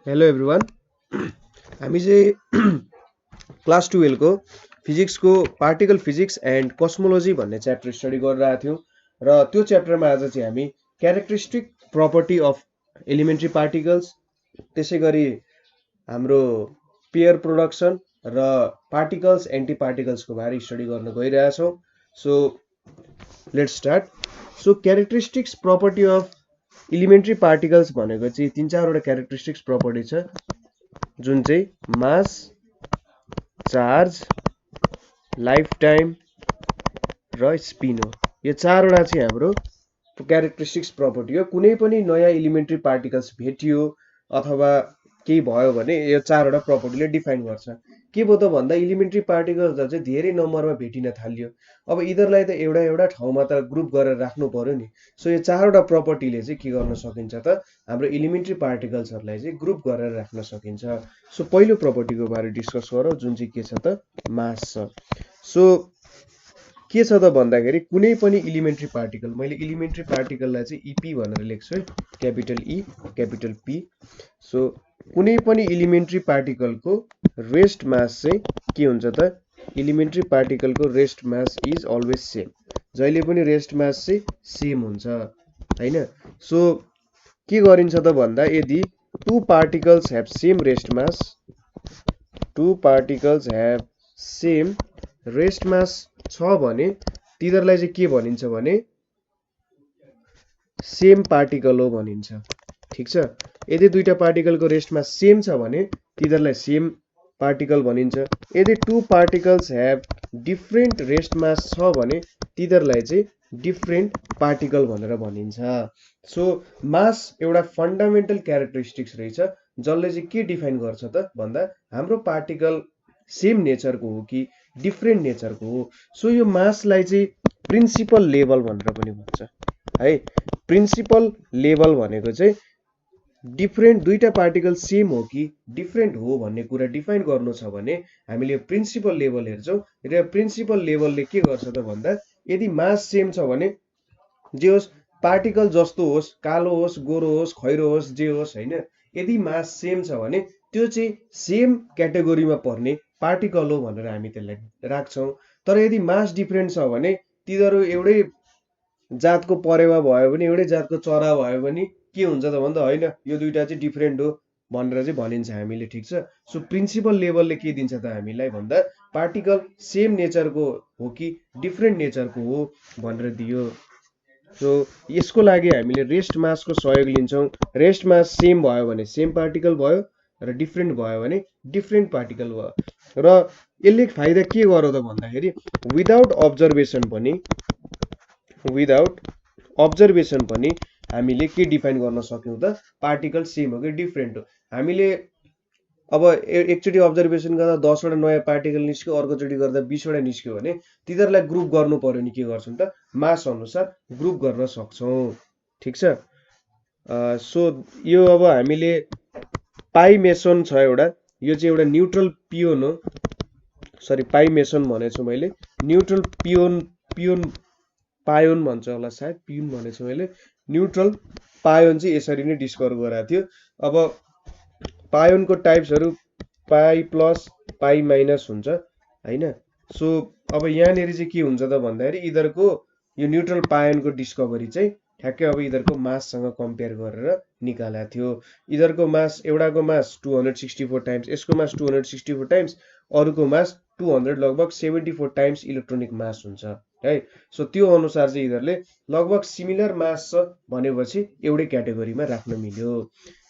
Hello everyone. हामी चाहिँ class 12 को फिजिक्सको पार्टिकल फिजिक्स एन्ड कस्मोलोजी भन्ने च्याप्टर स्टडी गरिरहेको थियौँ र त्यो च्याप्टरमा आज चाहिँ हामी characteristic property of elementary particles, त्यसै गरी हाम्रो पेयर प्रोडक्सन र पार्टिकल्स एन्टी पार्टिकल्सको बारे स्टडी गर्न गइरहेछौँ। So let's start. So characteristics property of elementary particles भनेको चाहिँ 3-4 वटा क्यारेक्टरिस्टिक्स प्रपर्टी छ, जुन चाहिँ मास, चार्ज, लाइफ टाइम र स्पिन हो। यो 4 वटा चाहिँ हाम्रो क्यारेक्टरिस्टिक्स प्रपर्टी हो। कुनै पनि नयाँ एलिमेन्ट्री पार्टिकल्स भेटियो अथवा केही भयो भने यो 4 वटा प्रपर्टीले डिफाइन गर्छ। के भयो त भन्दा एलिमेन्ट्री पार्टिकल्सहरु चाहिँ धेरै नम्बरमा भेटिन थाल्यो। अब यिनीहरुलाई त एउटा एउटा ठाउँमा त ग्रुप गरेर राख्नु पर्यो नि। सो यो 4 वटा प्रपर्टीले चाहिँ के गर्न सकिन्छ त हाम्रो एलिमेन्ट्री पार्टिकल्सहरुलाई चाहिँ ग्रुप गरेर राख्न सकिन्छ। सो पहिलो प्रपर्टीको बारे डिस्कस गरौँ, जुन चाहिँ के छ त मास छ। सो के छ त भन्दाखेरि कुनै पनि एलिमेन्ट्री पार्टिकल, मैले एलिमेन्ट्री पार्टिकललाई चाहिँ ईपी भनेर लेख्छु है, क्यापिटल ई क्यापिटल पी। सो कुनै पनि एलिमेन्ट्री पार्टिकलको रेस्ट मास चाहिँ के हुन्छ त, एलिमेन्ट्री पार्टिकलको rest mass is always same. जहिले पनि रेस्ट मास चाहिँ सेम हुन्छ हैन। सो के गरिन्छ त भन्दा यदि two particles have same rest mass, two particles have same rest mass छ भने तिनीहरुलाई चाहिँ के भनिन्छ भने सेम पार्टिकल हो भनिन्छ। ठीक छ। यदि दुईटा पार्टिकलको रेस्ट मास सेम छ भने तिनीहरुलाई सेम पार्टिकल भनिन्छ। यदि two particles have different rest mass छ भने तिनीहरुलाई चाहिँ डिफरेन्ट पार्टिकल भनेर भनिन्छ। सो मास एउटा फन्डामेन्टल क्यारेक्टरिस्टिक्स रहेछ, जसले चाहिँ के डिफाइन गर्छ त भन्दा हाम्रो पार्टिकल सेम नेचरको हो कि डिफरेन्ट नेचरको हो। सो यो मासलाई चाहिँ प्रिन्सिपल लेभल भनेर पनि भन्छ है। प्रिन्सिपल लेभल भनेको चाहिँ डिफरेन्ट दुईटा पार्टिकल सेम हो कि डिफरेन्ट हो भन्ने कुरा डिफाइन गर्नु छ भने हामीले प्रिन्सिपल लेभल हेर्छौँ र प्रिन्सिपल लेभलले के गर्छ त भन्दा यदि मास सेम छ भने जे होस् पार्टिकल जस्तो होस्, कालो होस्, गोरो होस्, खैरो होस्, जे होस् हैन, यदि मास सेम छ भने त्यो चाहिँ सेम क्याटेगोरीमा पर्ने पार्टिकल हो भनेर हामी त्यसलाई राख्छौँ। तर यदि मास डिफरेन्ट छ भने तिनीहरू एउटै जातको परेवा भयो भने, एउटै जातको चरा भयो भने के हुन्छ त भन्दा होइन यो दुईटा चाहिँ डिफरेन्ट हो भनेर चाहिँ भनिन्छ हामीले। ठीक छ। सो प्रिन्सिपल लेभलले के दिन्छ त हामीलाई भन्दा पार्टिकल सेम नेचरको हो कि डिफरेन्ट नेचरको हो भनेर दियो। सो यसको लागि हामीले रेस्ट मासको सहयोग लिन्छौँ। रेस्ट मास सेम भयो भने सेम पार्टिकल भयो र डिफरेन्ट भयो भने डिफरेन्ट पार्टिकल भयो। र यसले फाइदा के गर्यो त भन्दाखेरि विदाउट अब्जर्भेसन पनि हामीले के डिफाइन गर्न सक्यौँ त पार्टिकल सेम हो कि डिफरेन्ट हो। हामीले अब एकचोटि अब्जर्भेसन गर्दा 10 वटा नयाँ पार्टिकल निस्क्यो, अर्कोचोटि गर्दा 20 वटा निस्क्यो भने तिनीहरूलाई ग्रुप गर्नु पर्यो नि के गर्छौँ त मास अनुसार ग्रुप गर्न सक्छौँ। ठीक छ। सो यो अब हामीले पाई मेसन छ एउटा, यो चाहिँ एउटा न्युट्रल पियोन हो। सरी पाई मेसन भनेछु मैले, न्युट्रल पियोन पायोन भन्छ होला सायद, पियोन भनेछु मैले। न्युट्रल पायोन चाहिँ यसरी नै डिस्कभर गराएको थियो। अब पायोनको टाइप्सहरू पाई प्लस पाई माइनस हुन्छ हैन। सो अब यहाँनिर चाहिँ के हुन्छ त भन्दाखेरि यिनीहरूको यो न्युट्रल पायोनको डिस्कभरी चाहिँ ठ्याक्कै अब यिनीहरूको माससँग कम्पेयर गरेर निकालेको थियो। यिनीहरूको मास, एउटाको मास 264 टाइम्स, यसको मास 264 टाइम्स, अरूको मास 200 लगभग 74 टाइम्स इलेक्ट्रोनिक मास हुन्छ है। सो त्यो अनुसार चाहिँ यिनीहरूले लगभग सिमिलर मास छ भनेपछि एउटै क्याटेगोरीमा राख्न मिल्यो।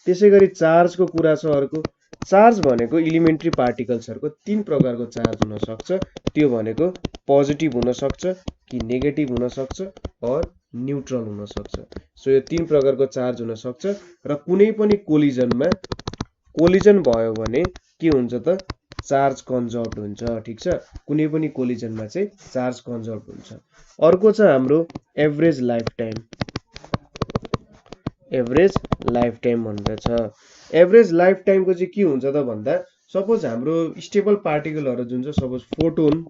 त्यसै गरी चार्जको कुरा छ अर्को। चार्ज भनेको एलिमेन्ट्री पार्टिकल्सहरूको 3 प्रकारको चार्ज हुन सक्छ। त्यो भनेको पोजिटिभ हुन सक्छ कि नेगेटिभ हुन सक्छ और न्युट्रल हुन सक्छ। सो यो 3 प्रकारको चार्ज हुन सक्छ र कुनै पनि कोलिजन भयो भने के हुन्छ त चार्ज कन्जर्भ हुन्छ। ठीक छ। कुनै पनि कोलिजनमा चाहिँ चार्ज कन्जर्भ हुन्छ। अर्को छ हाम्रो average life time. Average life time भनेर छ। एभरेज लाइफ टाइमको चाहिँ के हुन्छ त भन्दा सपोज हाम्रो स्टेबल पार्टिकलहरू जुन छ, सपोज फोटोन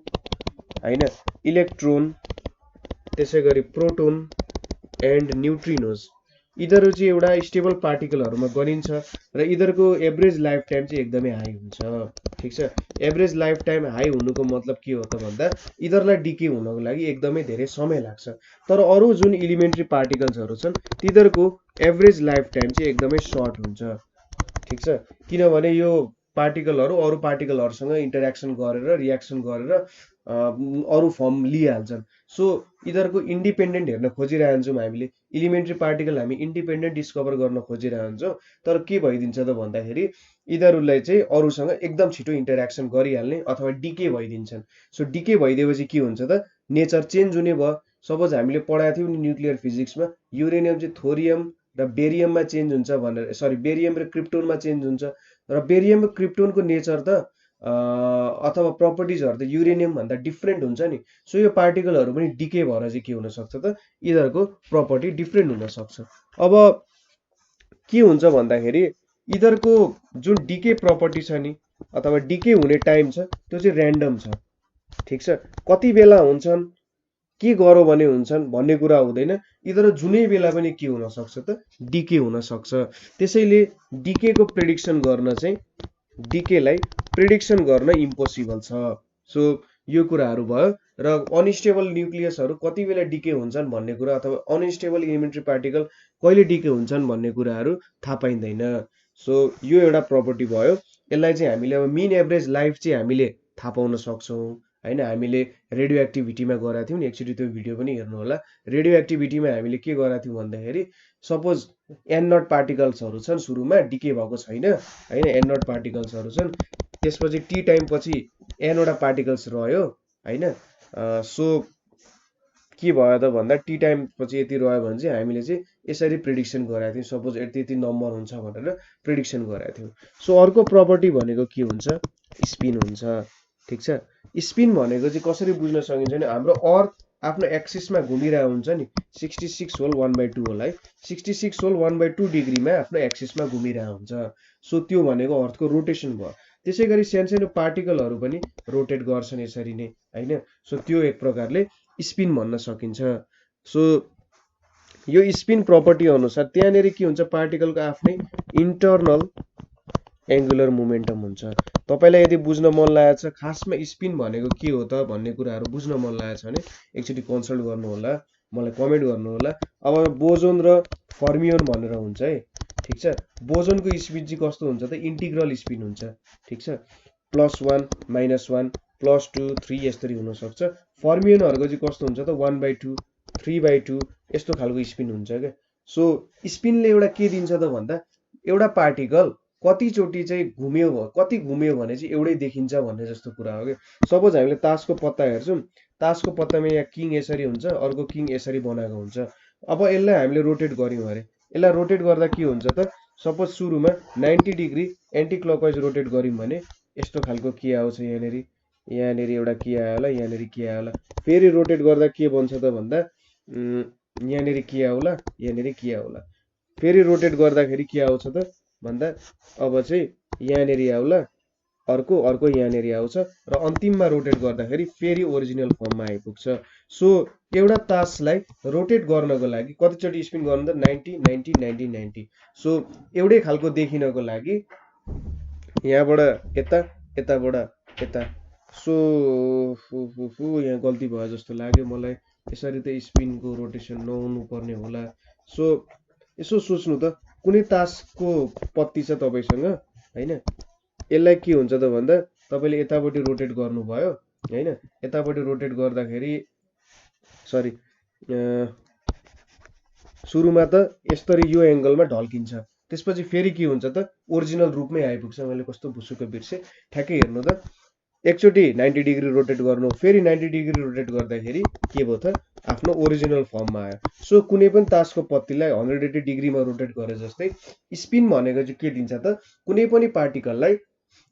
हैन, इलेक्ट्रोन, त्यसै गरी प्रोटोन एन्ड न्युट्रिनोज, यिनीहरू चाहिँ एउटा स्टेबल पार्टिकलहरुमा गनिन्छ र यिनीहरूको एभरेज लाइफ टाइम चाहिँ एकदमै हाई हुन्छ। ठीक छ, एभरेज लाइफ टाइम हाई हुनुको मतलब के हो त भन्दा यिनीहरूलाई डिके हुनको लागि एकदमै धेरै समय लाग्छ। तर अरू जुन एलिमेन्ट्री पार्टिकल्सहरु छन् तिनीहरूको एभरेज लाइफ टाइम चाहिँ एकदमै सर्ट हुन्छ। ठीक छ, किनभने यो पार्टिकलहरु अरू पार्टिकलहरुसँग इन्टरेक्सन गरेर रियाक्सन गरेर अरू फर्म लिइहाल्छन्। सो यिनीहरूको इन्डिपेन्डेन्ट हेर्न खोजिरहन्छौँ हामीले, एलिमेन्ट्री पार्टिकल हामी इन्डिपेन्डेन्ट डिस्कभर गर्न खोजिरहन्छौँ। तर के भइदिन्छ त भन्दाखेरि यिनीहरूलाई चाहिँ अरूसँग एकदम छिटो इन्टरेक्सन गरिहाल्ने अथवा डिके भइदिन्छन्। सो डिके भइदिएपछि के हुन्छ त नेचर चेन्ज हुने भयो। सपोज हामीले पढाएको थियौँ नि न्युक्लियर फिजिक्समा युरेनियम चाहिँ थोरियम र बेरियममा चेन्ज हुन्छ भनेर, सरी बेरियम र क्रिप्टोनमा चेन्ज हुन्छ र बेरियम र क्रिप्टोनको नेचर त अथवा प्रपर्टिजहरु त युरेनियम भन्दा डिफ्रेन्ट हुन्छ नि। सो यो पार्टिकलहरु पनि डिके भएर चाहिँ के हुन सक्छ त यिनीहरूको प्रपर्टी डिफ्रेन्ट हुन सक्छ। अब के हुन्छ भन्दाखेरि यिनीहरूको जुन डिके प्रपर्टी छ नि अथवा डिके हुने टाइम छ त्यो चाहिँ र्यान्डम छ। ठीक छ, कति बेला हुन्छन् के गरौँ भने हुन्छन् भन्ने कुरा हुँदैन, यिनीहरू जुनै बेला पनि के हुन सक्छ त डिके हुन सक्छ। त्यसैले डिकेको प्रेडिक्सन गर्न चाहिँ डिकेलाई प्रेडिक्सन गर्न इम्पोसिबल छ। सो यो कुराहरू भयो र अनस्टेबल न्युक्लियसहरू कति बेला डिके हुन्छन् भन्ने कुरा अथवा अनस्टेबल एलिमेन्ट्री पार्टिकल कहिले डिके हुन्छन् भन्ने कुराहरू थाहा पाइँदैन। सो यो एउटा प्रपर्टी भयो। यसलाई चाहिँ हामीले अब मिन एभरेज लाइफ चाहिँ हामीले थाहा पाउन सक्छौँ हैन। हामीले रेडियो एक्टिभिटीमा गराएको थियौँ नि, एकचोटि त्यो भिडियो पनि हेर्नु होला। रेडियो एक्टिभिटीमा हामीले के गराएको थियौँ भन्दाखेरि सपोज एन नट पार्टिकल्सहरू छन्, सुरुमा डिके भएको छैन हैन, एन नट पार्टिकल्सहरू छन्, त्यसपछि टी टाइम पछि एनवटा पार्टिकल्स रह्यो हैन। सो के भयो त भन्दा टी टाइम पछि यति रह्यो भने चाहिँ हामीले चाहिँ यसरी प्रेडिक्सन गराएको थियौँ, सपोज यति यति नम्बर हुन्छ भनेर प्रेडिक्सन गराएको थियौँ। सो अर्को प्रपर्टी भनेको के हुन्छ, स्पिन हुन्छ। ठीक छ, स्पिन भनेको चाहिँ कसरी बुझ्न सकिन्छ भने हाम्रो अर्थ आफ्नो एक्सिसमा घुमिरहेको हुन्छ नि, 66 होल 1/2 होला है, 66 होल 1/2 डिग्रीमा आफ्नो एक्सिसमा घुमिरहेको हुन्छ। सो त्यो भनेको अर्थको रोटेसन भयो। त्यसै गरी सानो पार्टिकलहरू पनि रोटेट गर्छन् यसरी नै हैन। सो त्यो एक प्रकारले स्पिन भन्न सकिन्छ। सो यो स्पिन प्रपर्टी अनुसार त्यहाँनेरि के हुन्छ, पार्टिकलको आफ्नै इन्टरनल एङ्गुलर मोमेन्टम हुन्छ। तपाईलाई यदि बुझ्न मन लागेको छ खासमा स्पिन भनेको के हो त भन्ने कुराहरू बुझ्न मन लागेको छ भने एकचोटि कन्सल्ट गर्नु होला, मलाई कमेन्ट गर्नु होला। अब बोजोन र फर्मियोन भनेर हुन्छ है। ठीक छ, बोजोनको स्पिन चाहिँ कस्तो हुन्छ त इन्टिग्रल स्पिन हुन्छ। ठीक छ, +1 -1 +2 3 यसरी हुन सक्छ। फर्मियोनहरुको चाहिँ कस्तो हुन्छ त 1/2 3/2 यस्तो खालको स्पिन हुन्छ के। सो स्पिनले एउटा के दिन्छ त भन्दा एउटा पार्टिकल कतिचोटि चाहिँ घुम्यो, कति घुम्यो भने चाहिँ एउटै देखिन्छ भन्ने जस्तो कुरा हो के। सपोज हामीले तासको पत्ता हेर्छौँ, तासको पत्तामा यहाँ किङ यसरी हुन्छ, अर्को किङ यसरी बनाएको हुन्छ। अब यसलाई हामीले रोटेट गर्यौँ अरे, यसलाई रोटेट गर्दा के हुन्छ त सपोज सुरुमा 90 डिग्री एन्टी क्लकवाइज रोटेट गर्यौँ भने यस्तो खालको के आउँछ, यहाँनेरि एउटा के आयो होला, यहाँनेरि के आयो होला। फेरि रोटेट गर्दा के बन्छ त भन्दा यहाँनेरि के आउला, यहाँनेरि के आउला। फेरि रोटेट गर्दाखेरि के आउँछ त भन्दा अब चाहिँ यहाँनेरि आउला, अर्को यहाँनेरि आउँछ र अन्तिममा रोटेट गर्दाखेरि फेरि ओरिजिनल फर्ममा आइपुग्छ। सो एउटा तासलाई रोटेट गर्नको लागि कतिचोटि स्पिन गर्नु त 90 90 90 90। सो एउटै खालको देखिनको लागि यहाँबाट यता, यताबाट यता। सो यहाँ गल्ती भयो जस्तो लाग्यो मलाई, यसरी त स्पिनको रोटेसन नहुनु पर्ने होला। सो यसो सोच्नु त कुनै तासको पत्ती छ तपाईसँग हैन, यसलाई के हुन्छ त भन्दा तपाईले यतापट्टि रोटेट गर्नुभयो हैन, यतापट्टि रोटेट गर्दाखेरि सरी सुरुमा त यसरी यो एंगलमा ढल्किन्छ, त्यसपछि फेरि के हुन्छ त ओरिजिनल रूपमै आइपुग्छ। मैले कस्तो भुसुक्क बिर्से, ठ्याक्कै हेर्नु त एकचोटि 90 डिग्री रोटेट गर्नु, फेरि 90 डिग्री रोटेट गर्दाखेरि के भयो त आफ्नो ओरिजिनल फर्ममा आयो। सो कुनै पनि तासको पत्तीलाई 180 डिग्रीमा रोटेट गरे जस्तै स्पिन भनेको चाहिँ के दिन्छ त कुनै पनि पार्टिकललाई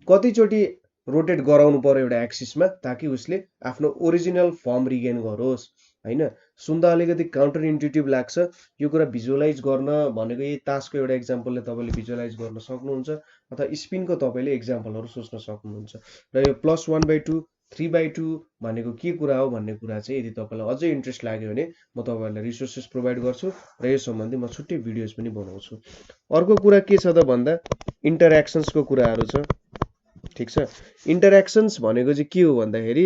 कतिचोटि रोटेट गराउनु पर्यो एउटा एक्सिसमा ताकि उसले आफ्नो ओरिजिनल फर्म रिगेन गरोस् हैन। सुन्दा अलिकति काउन्टर इन्ट्युटिभ लाग्छ, यो कुरा भिजुअलाइज गर्न भनेको यही तासको एउटा एक्जाम्पलले तपाईले भिजुअलाइज गर्न सक्नुहुन्छ अथवा स्पिनको तपाईले एक्जाम्पलहरु सोच्न सक्नुहुन्छ। र यो +1/2 3/2 भनेको के कुरा हो भन्ने कुरा चाहिँ यदि तपाईलाई अझै इन्ट्रेस्ट लाग्यो भने म तपाईहरुलाई रिसोर्सेस प्रोभाइड गर्छु र यस सम्बन्धी म छुट्टै भिडियोज पनि बनाउँछु। अर्को कुरा के छ त भन्दा इन्टरेक्सन्सको कुराहरु छ। ठीक छ, इन्टरेक्सन्स भनेको चाहिँ के हो भन्दाखेरि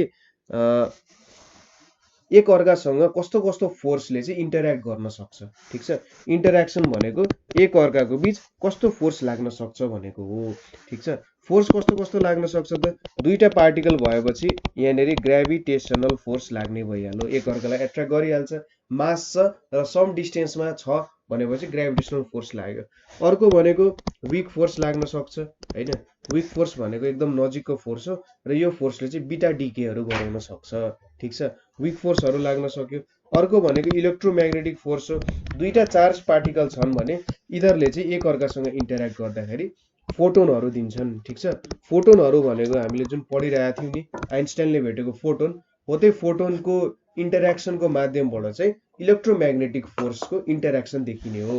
एक अर्कासँग कस्तो कस्तो फोर्सले चाहिँ इन्टरेक्ट गर्न सक्छ। ठीक छ, इन्टरेक्सन भनेको एक अर्काको बीच कस्तो फोर्स लाग्न सक्छ भनेको हो। ठीक छ, फोर्स कस्तो कस्तो लाग्न सक्छ त दुईटा पार्टिकल भएपछि यहाँनेरि ग्रेभिटेशनल फोर्स लाग्ने भइहाल्यो, एक अर्कालाई एट्र्याक्ट गरिहाल्छ, मास छ र सम डिस्टेन्समा छ भनेपछि ग्रेभिटेशनल फोर्स लाग्यो। अर्को भनेको विक फोर्स लाग्न सक्छ हैन, विक फोर्स भनेको एकदम नजिकको फोर्स हो र यो फोर्सले चाहिँ बीटा डिकेहरु गराउन सक्छ। ठीक छ, विक फोर्सहरु लाग्न सक्यो। अर्को भनेको इलेक्ट्रोम्याग्नेटिक फोर्स हो, दुईटा चार्ज पार्टिकल छन् भने यिनीहरुले चाहिँ एक अर्कासँग इन्टरेक्ट गर्दाखेरि फोटोनहरु दिन्छन्। ठीक छ, फोटोनहरु भनेको हामीले जुन पढिरहेका थियौं नि आइन्स्टाइनले भेटेको फोटोन हो, त्यही फोटोनको इन्टरेक्सनको माध्यमबाट चाहिँ इलेक्ट्रोम्याग्नेटिक फोर्सको इन्टरेक्सन देखिने हो।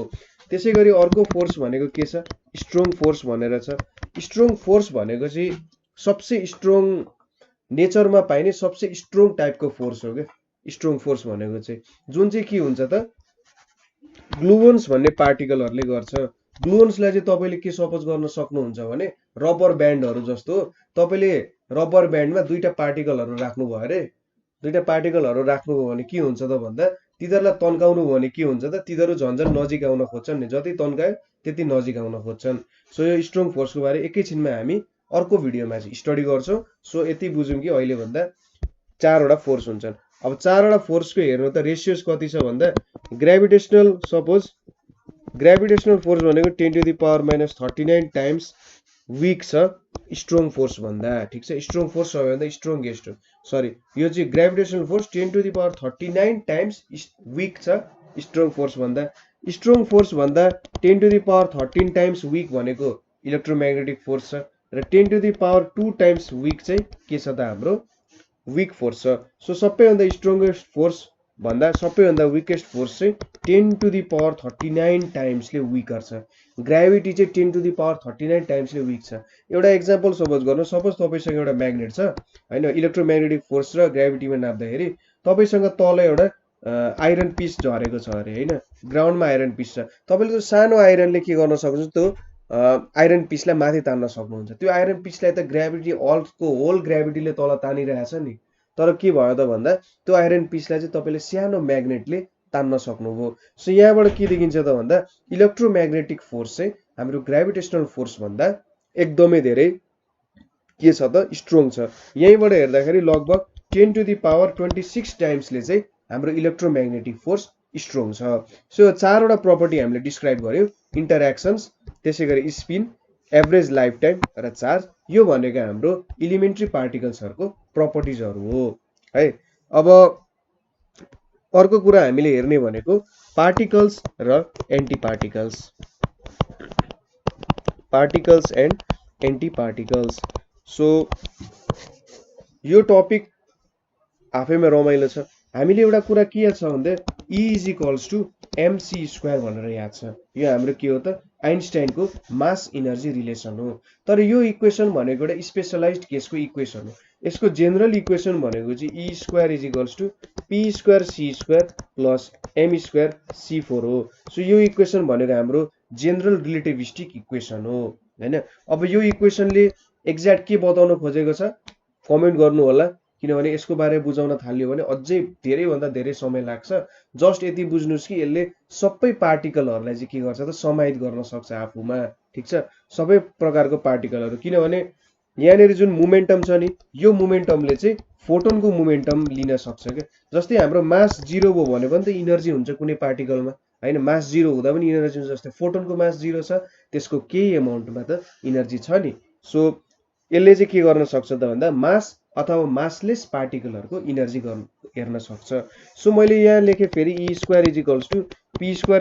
त्यसैगरी अर्को फोर्स भनेको के छ, स्ट्रोङ फोर्स भनेर छ। स्ट्रोङ फोर्स भनेको चाहिँ सबसे स्ट्रोङ नेचरमा पाइने सबसे स्ट्रोङ टाइपको फोर्स हो के स्ट्रोङ फोर्स भनेको चाहिँ, जुन चाहिँ के हुन्छ त ग्लुवन्स भन्ने पार्टिकलहरुले गर्छ। ग्लुवन्सलाई चाहिँ तपाईले के सपोज गर्न सक्नुहुन्छ भने रबर ब्यान्डहरु जस्तो तपाईले रबर ब्यान्डमा दुईटा पार्टिकलहरु राख्नुभयो अरे, दुईटा पार्टिकलहरु राख्नुभयो भने के हुन्छ त भन्दा तिनीहरुलाई तन्काउनु भयो भने के हुन्छ त तिनीहरु झन्झन नजिक आउन खोज्छन् नि, जति तन्कायो त्यति नजिक आउन खोज्छन्। सो यो स्ट्रोङ फोर्सको बारे एकैछिनमा हामी अर्को भिडियोमा चाहिँ स्टडी गर्छौं। सो यति बुझौं कि अहिले भन्दा चारवटा फोर्स हुन्छन्। अब चारवटा फोर्सको हेर्नु त रेशियोज कति छ भन्दा ग्रेभिटेशनल सपोज ग्रेभिटेशनल फोर्स भनेको 10⁻³ टाइम्स वीक छ स्ट्रोङ फोर्स भन्दा। ठीक छ, स्ट्रोङ फोर्स सबैभन्दा स्ट्रोङेस्ट हो। सरी, यो चाहिँ ग्रेभिटेशनल फोर्स 10⁻³ टाइम्स वीक छ स्ट्रोङ फोर्स भन्दा। स्ट्रोङ फोर्स भन्दा 10⁻³ टाइम्स वीक भनेको इलेक्ट्रोम्याग्नेटिक फोर्स छ र 10⁻² टाइम्स वीक चाहिँ के छ त हाम्रो वीक फोर्स छ। सो सबैभन्दा स्ट्रोङेस्ट फोर्स भन्दा सबैभन्दा वीकेस्ट फोर्स चाहिँ 10⁻³ टाइम्सले वीकर छ। ग्रेभिटी चाहिँ 10⁻³ टाइम्सले वीक छ। एउटा एक्जाम्पल सपोज गर्नु, सपोज तपाईसँग एउटा म्याग्नेट छ हैन, इलेक्ट्रोम्याग्नेटिक फोर्स र ग्रेभिटीमा नाप्दाखेरि तपाईसँग तल एउटा आइरन पिस झरेको छ अरे हैन, ग्राउन्डमा आइरन पिस छ। तपाईले त्यो सानो आइरनले के गर्न सक्नुहुन्छ, त्यो आइरन पिसलाई माथि तान्न सक्नुहुन्छ। त्यो आइरन पिसलाई त ग्रेभिटी अर्थको होल ग्रेभिटीले तल तानिरहेछ नि, तर के भयो त भन्दा त्यो आइरन पिसलाई चाहिँ तपाईले सानो म्याग्नेटले तान्न सक्नुभयो। सो यहाँबाट के देखिन्छ त भन्दा इलेक्ट्रोम्याग्नेटिक फोर्स चाहिँ हाम्रो ग्रेभिटेशनल फोर्स भन्दा एकदमै धेरै के छ त स्ट्रोङ छ। यहीँबाट हेर्दाखेरि लगभग 10⁻26 टाइम्सले चाहिँ हाम्रो इलेक्ट्रोम्याग्नेटिक फोर्स स्ट्रोङ छ। सो चारवटा प्रपर्टी हामीले डिस्क्राइब गर्यौं, इन्टरेक्सन्स, त्यसैगरी स्पिन, एभरेज लाइफ टाइम र चार्ज। यो भनेको हाम्रो एलिमेन्ट्री पार्टिकल्सहरुको प्रपर्टिजहरु हो है। अब अर्को कुरा हामीले हेर्ने भनेको पार्टिकल्स र anti particles, particles and anti particles. So यो टपिक आफैमा रमाइलो छ। हामीले एउटा कुरा के छ भन्दा E=mc² भनेर याद छ। यो हाम्रो के हो त आइन्स्टाइनको मास इनर्जी रिलेसन हो। तर यो इक्वेसन भनेको एउटा स्पेशलाइज्ड केसको इक्वेसन हो। यसको जेनरल इक्वेसन भनेको चाहिँ E² = P²C² + m²C4 हो। सो यो इक्वेसन भनेको हाम्रो जेनरल रिलेटिभिस्टिक इक्वेसन हो हैन। अब यो इक्वेसनले एक्ज्याक्ट के बताउन खोजेको छ कमेन्ट गर्नु होला, किनभने यसको बारे बुझाउन थाल्यो भने अझै धेरै भन्दा धेरै समय लाग्छ। जस्ट यति बुझ्नुस् कि यसले सबै पार्टिकलहरुलाई चाहिँ के गर्छ त समाहित गर्न सक्छ आफुमा। ठीक छ, सबै प्रकारको पार्टिकलहरु, किनभने यहाँनेरि जुन मोमेन्टम छ नि यो मोमेन्टमले चाहिँ फोटोनको मोमेन्टम लिन सक्छ के। जस्तै हाम्रो मास 0 भयो भने पनि त इनर्जी हुन्छ कुनै पार्टिकलमा हैन, मास 0 हुँदा पनि इनर्जी हुन्छ। जस्तै फोटोनको मास 0 छ, त्यसको केही अमाउन्टमा त इनर्जी छ नि। सो यसले चाहिँ के गर्न सक्छ त भन्दा मास अथवा मासलेस पार्टिकलहरुको इनर्जी हेर्न सक्छ। सो मैले यहाँ लेखे फेरि E² = P²C²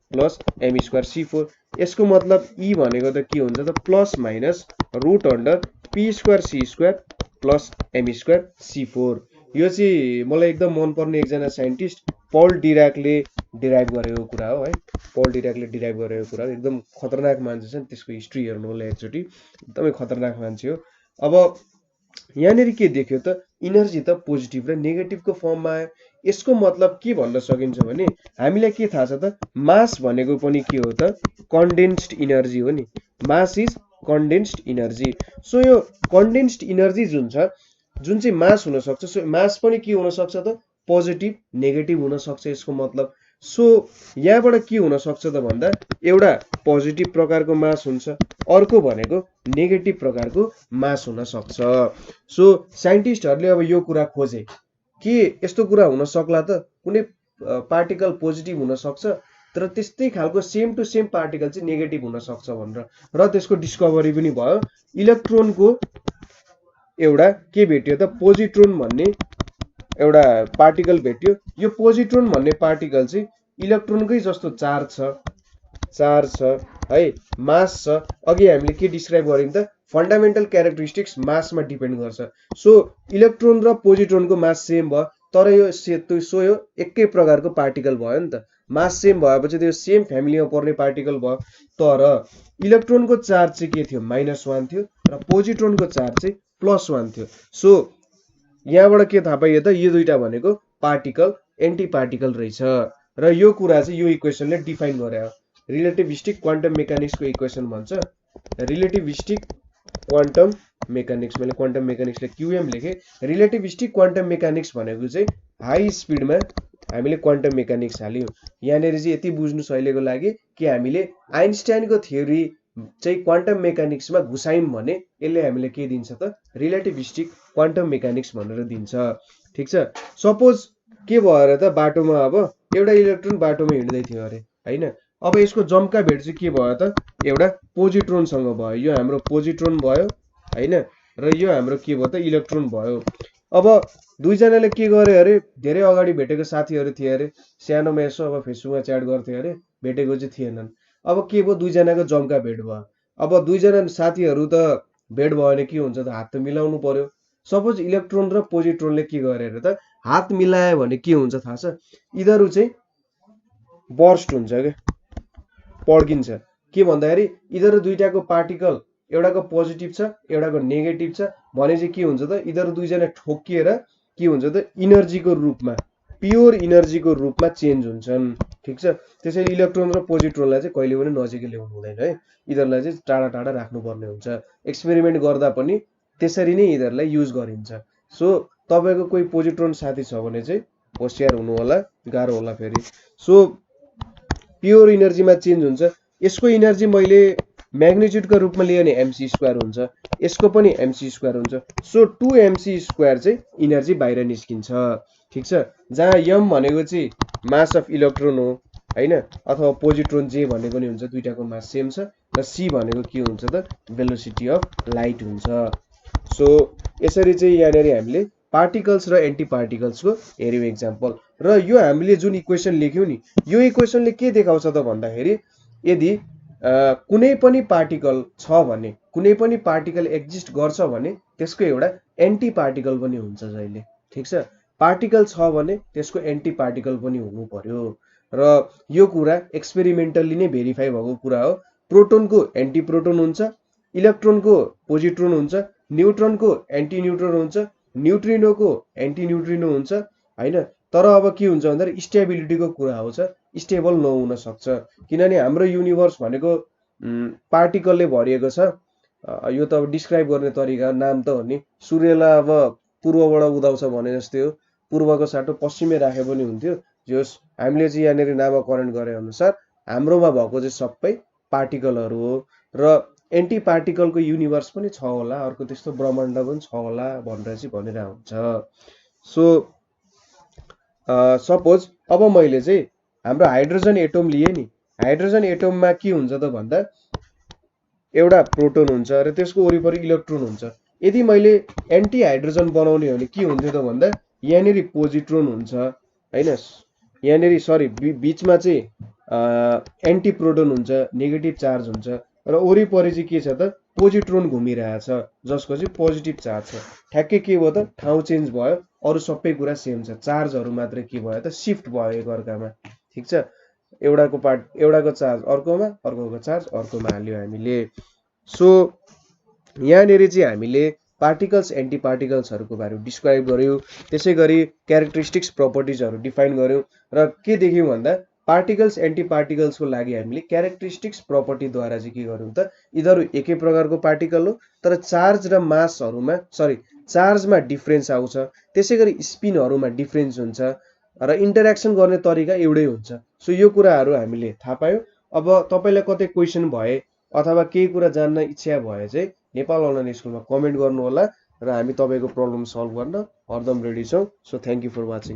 + m²C4। यसको मतलब E भनेको त के हुन्छ त plus minus √under P²C² + m²C4। यो चाहिँ मलाई एकदम मन पर्ने एकजना साइन्टिस्ट पल डिराकले डिराइभ गरेको कुरा हो है। पल डिराकले डिराइभ गरेको कुरा, एकदम खतरनाक मान्छे छ नि, त्यसको हिस्ट्री हेर्नु होला एकचोटी, एकदमै खतरनाक मान्छे हो। अब यहाँनिर के देख्यो त इनर्जी त पोजिटिभ र नेगेटिभको फर्ममा आयो। यसको मतलब के भन्न सकिन्छ भने हामीलाई के थाहा छ त मास भनेको पनि के हो त कन्डेन्स्ड इनर्जी हो नि। Mass is condensed energy. So यो कन्डेन्स्ड इनर्जी जुन छ जुन चाहिँ मास हुन सक्छ सो मास पनि के हुन सक्छ त पोजिटिभ नेगेटिभ हुन सक्छ यसको मतलब। सो यहाँबाट के हुन सक्छ त भन्दा एउटा पोजिटिभ प्रकारको मास हुन्छ अर्को भनेको नेगेटिभ प्रकारको मास हुन सक्छ। सो साइन्टिस्टहरूले अब यो कुरा खोजे के यस्तो कुरा हुन सक्ला त कुनै पार्टिकल पोजिटिभ हुन सक्छ तर त्यस्तै खालको सेम टु सेम पार्टिकल चाहिँ नेगेटिभ हुन सक्छ भनेर र त्यसको डिस्कभरी पनि भयो। इलेक्ट्रोनको एउटा के भेट्यो त पोजिट्रोन भन्ने एउटा पार्टिकल भेट्यो। यो पोजिट्रोन भन्ने पार्टिकल चाहिँ इलेक्ट्रोनकै जस्तो चार्ज छ है मास छ। अघि हामीले के डिस्क्राइब गर्यौं त फन्डामेन्टल क्यारेक्टरिस्टिक्स मासमा डिपेन्ड गर्छ। सो इलेक्ट्रोन र पोजिट्रोनको मास सेम भयो तर यो सो यो एकै प्रकारको पार्टिकल भयो नि त। मास सेम भएपछि त्यो सेम फ्यामिलीमा पर्ने पार्टिकल भयो। तर इलेक्ट्रोनको चार्ज चाहिँ के थियो -1 थियो र पोजिट्रोनको चार्ज चाहिँ +1 थियो। सो यहाँबाट के थाहा पाइयो त यो दुईटा भनेको पार्टिकल एन्टी पार्टिकल रहेछ र यो कुरा चाहिँ यो इक्वेसनले डिफाइन गर्यो। रिलेटिभिस्टिक क्वान्टम मेकानिक्सको इक्वेसन भन्छ। रिलेटिभिस्टिक क्वान्टम मेकानिक्स मैले क्वान्टम मेकानिक्सले क्युएम लेखेँ। रिलेटिभिस्टिक क्वान्टम मेकानिक्स भनेको चाहिँ हाई स्पिडमा हामीले क्वान्टम मेकानिक्स हाल्यौँ। यहाँनिर चाहिँ यति बुझ्नु सहिलेको लागि कि हामीले आइन्स्टाइनको थ्योरी चाहिँ क्वान्टम मेकानिक्समा घुसायौँ भने यसले हामीले के दिन्छ त रिलेटिभिस्टिक क्वान्टम मेकानिक्स भनेर दिन्छ। ठिक छ। सपोज के भयो अरे त बाटोमा अब एउटा इलेक्ट्रोन बाटोमा हिँड्दै थियो अरे हैन। अब यसको जम्का भेट चाहिँ के भयो त एउटा पोजिट्रोनसँग भयो। यो हाम्रो पोजिट्रोन भयो हैन र यो हाम्रो के भयो त इलेक्ट्रोन भयो। अब दुईजनाले के गरे अरे धेरै अगाडि भेटेको साथीहरू थिए अरे सानोमा यसो अब फेसबुकमा च्याट गर्थे अरे भेटेको चाहिँ थिएनन्। अब के भयो दुईजनाको जम्का भेट भयो। अब दुईजना साथीहरू त भेट भयो भने के हुन्छ त हात त मिलाउनु पर्यो। सपोज इलेक्ट्रोन र पोजिट्रोनले के गरे अरे त हात मिलायो भने के हुन्छ थाहा छ यिनीहरू चाहिँ बर्स्ट हुन्छ के पड्किन्छ। के भन्दाखेरि यिनीहरू दुईटाको पार्टिकल एउटाको पोजिटिभ छ एउटाको नेगेटिभ छ भने चाहिँ के हुन्छ त यिनीहरू दुईजना ठोकिएर के हुन्छ त इनर्जीको रूपमा प्योर इनर्जीको रूपमा चेन्ज हुन्छन्। ठिक छ। त्यसैले इलेक्ट्रोन र पोजिट्रोनलाई चाहिँ कहिले पनि नजिकै ल्याउनु हुँदैन है। यिनीहरूलाई चाहिँ टाढा टाढा राख्नुपर्ने हुन्छ। एक्सपेरिमेन्ट गर्दा पनि त्यसरी नै यिनीहरूलाई युज गरिन्छ। सो तपाईँको कोही पोजिट्रोन साथी छ भने चाहिँ होसियार हुनु होला गाह्रो होला फेरि। सो प्योर इनर्जीमा चेन्ज हुन्छ। यसको इनर्जी मैले म्याग्निट्युडको रूपमा लियो भने mc² हुन्छ यसको पनि mc² हुन्छ। सो 2mc² चाहिँ इनर्जी बाहिर निस्किन्छ। ठिक छ। जहाँ m भनेको चाहिँ मास अफ इलेक्ट्रोन हो हैन अथवा पोजिट्रोन जे भनेको नि हुन्छ दुईटाको मास सेम छ र c भनेको के हुन्छ त भेलोसिटी अफ लाइट हुन्छ। सो यसरी चाहिँ यहाँनिर हामीले पार्टिकल्स र एन्टी पार्टिकल्सको हेर्यौँ एक्जाम्पल। र यो हामीले जुन इक्वेसन लेख्यौँ नि यो इक्वेसनले के देखाउँछ त भन्दाखेरि यदि कुनै पनि पार्टिकल छ भने कुनै पनि पार्टिकल एक्जिस्ट गर्छ भने त्यसको एउटा एन्टी पार्टिकल पनि हुन्छ जहिले। ठिक छ। पार्टिकल छ भने त्यसको एन्टी पार्टिकल पनि हुनु पर्यो र यो कुरा एक्सपेरिमेन्टली नै भेरिफाई भएको कुरा हो। प्रोटोनको एन्टी प्रोटोन हुन्छ इलेक्ट्रोनको पोजिट्रोन हुन्छ न्युट्रोनको एन्टी न्युट्रोन हुन्छ न्युट्रिनोको एन्टी न्युट्रिनो हुन्छ हैन। तर अब के हुन्छ भन्दाखेरि स्टेबिलिटीको कुरा आउँछ स्टेबल नहुन सक्छ किनभने हाम्रो युनिभर्स भनेको पार्टिकलले भरिएको छ। यो त अब डिस्क्राइब गर्ने तरिका नाम त हो नि सूर्यलाई अब पूर्वबाट उदाउँछ भने जस्तै हो पूर्वको साटो पश्चिमै राखे पनि हुन्थ्यो। जस हामीले चाहिँ यहाँनिर नामकरण गरे अनुसार हाम्रोमा भएको चाहिँ सबै पार्टिकलहरू हो र एन्टी पार्टिकलको युनिभर्स पनि छ होला अर्को त्यस्तो ब्रह्माण्ड पनि छ होला भनेर चाहिँ भनिरा हुन्छ। सो सपोज अब मैले चाहिँ हाम्रो हाइड्रोजन एटम लिए नि हाइड्रोजन एटममा के हुन्छ त भन्दा एउटा प्रोटोन हुन्छ र त्यसको वरिपरि इलेक्ट्रोन हुन्छ। यदि मैले एन्टी हाइड्रोजन बनाउने हो भने के हुन्थ्यो त भन्दा यहाँनिर पोजिट्रोन हुन्छ हैन यहाँनिर सरी बीचमा चाहिँ एन्टी प्रोटोन हुन्छ नेगेटिभ चार्ज हुन्छ र वरिपरि चाहिँ के छ त पोजिट्रोन घुमिरहेछ जसको चाहिँ पोजिटिभ चार्ज छ। ठ्याक्कै के भयो त ठाउँ चेन्ज भयो अरू सबै कुरा सेम छ चार्जहरू मात्रै के भयो त शिफ्ट भयो एकअर्कामा। ठिक छ। एउटाको चार्ज अर्कोमा अर्कोको चार्ज अर्कोमा हाल्यो हामीले। सो यहाँनिर चाहिँ हामीले पार्टिकल्स एन्टी पार्टिकल्सहरूको बारेमा डिस्क्राइब गर्यौँ। त्यसै गरी क्यारेक्टरिस्टिक्स प्रपर्टिजहरू डिफाइन गर्यौँ र के देख्यौँ भन्दा पार्टिकल्स एन्टी पार्टिकल्सको लागि हामीले क्यारेक्टरिस्टिक्स प्रपर्टीद्वारा चाहिँ के गर्यौँ त यिनीहरू एकै प्रकारको पार्टिकल हो तर चार्ज र मासहरूमा चार्जमा डिफ्रेन्स आउँछ। त्यसै गरी स्पिनहरूमा डिफ्रेन्स हुन्छ र इन्टरेक्सन गर्ने तरिका एउटै हुन्छ। सो यो कुराहरू हामीले थाहा पायौँ। अब तपाईँलाई कतै क्वेसन भए अथवा केही कुरा जान्न इच्छा भए चाहिँ नेपाल अनलाइन स्कुलमा कमेन्ट गर्नुहोला र हामी तपाईँको प्रब्लम सल्भ गर्न हरदम रेडी छौँ। So thank you for watching.